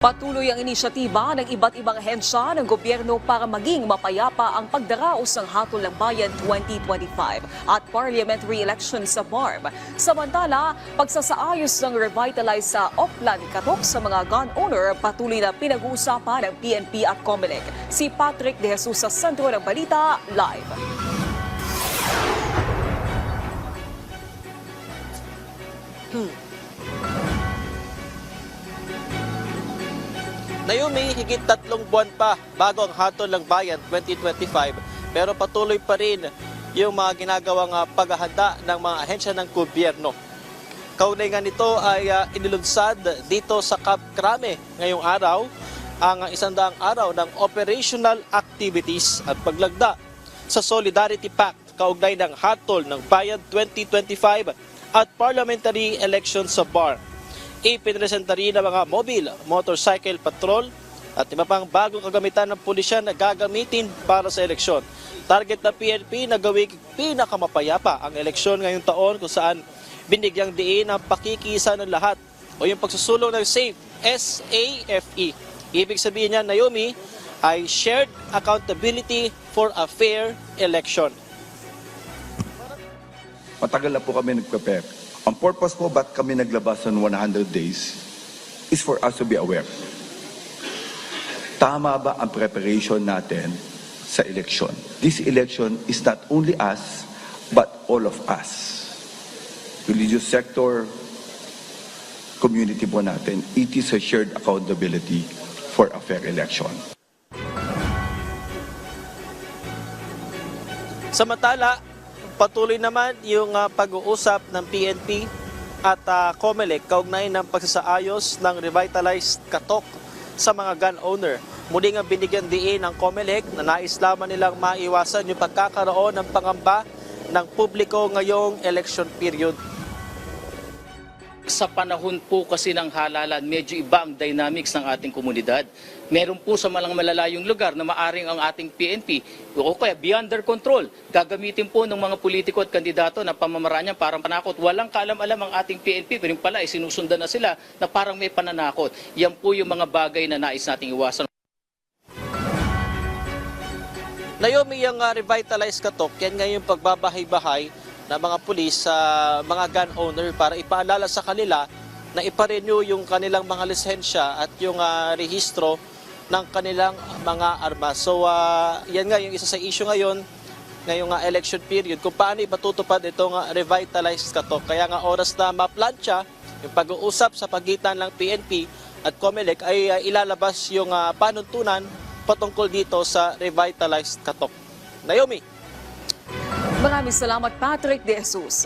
Patuloy ang inisyatiba ng iba't ibang ahensya ng gobyerno para maging mapayapa ang pagdaraos ng Hatol ng Bayan 2025 at parliamentary elections sa BARM. Samantala, pagsasaayos ng revitalize sa Oplan Katok sa mga gun owner patuloy na pinag-uusapan ng PNP at COMELEC. Si Patrick De Jesus sa sentro ng balita, live. Naomi, higit 3 buwan pa bago ang Hatol ng Bayan 2025 pero patuloy pa rin yung mga ginagawang paghahanda ng mga ahensya ng gobyerno. Kaunay nga nito ay inilunsad dito sa Camp Crame ngayong araw ang 100 araw ng operational activities at paglagda sa Solidarity Pact kaugnay ng Hatol ng Bayan 2025 at parliamentary elections sa BARM. Ipinresenta rin ng mga mobile, motorcycle patrol at iba pang bagong kagamitan ng pulisya na gagamitin para sa eleksyon. Target ng PNP na gawing pinakamapayapa ang eleksyon ngayong taon kung saan binigyang diin ang pakikisa ng lahat o yung pagsusulong ng SAFE, S-A-F-E. Ibig sabihin niya, Naomi, ay shared accountability for a fair election. Matagal na po kami nag-prepare. Ang purpose po ba't kami naglabas ng 100 days is for us to be aware. Tama ba ang preparation natin sa election? This election is not only us, but all of us. Religious sector, community po natin, it is a shared accountability for a fair election. Samantala, patuloy naman yung pag-uusap ng PNP at COMELEC kaugnay ng pagsasaayos ng revitalized Katok sa mga gun owner. Muli nga binigyan diin ng COMELEC na nais lamang nilang maiwasan yung pagkakaroon ng pangamba ng publiko ngayong election period. Sa panahon po kasi ng halalan, medyo iba ang dynamics ng ating komunidad. Meron po sa malalayong lugar na maaring ang ating PNP o kaya beyond their control, gagamitin po ng mga politiko at kandidato na pamamaraan niya parang panakot. Walang kaalam-alam ang ating PNP, pero yung pala ay sinusundan na sila na parang may pananakot. Yan po yung mga bagay na nais nating iwasan. Naomi, yung revitalized Katok, yan nga yung pagbabahay-bahay ng mga pulis sa mga gun owner para ipaalala sa kanila na iparenew yung kanilang mga lisensya at yung rehistro ng kanilang mga armas. So yan nga yung isa sa issue ngayon, ngayong election period, kung paano ipatutupad itong revitalized Katok. Kaya nga oras na maplantsa yung pag-uusap sa pagitan ng PNP at COMELEC ay ilalabas yung panuntunan patungkol dito sa revitalized Katok. Naomi. Maraming salamat, Patrick De Jesus.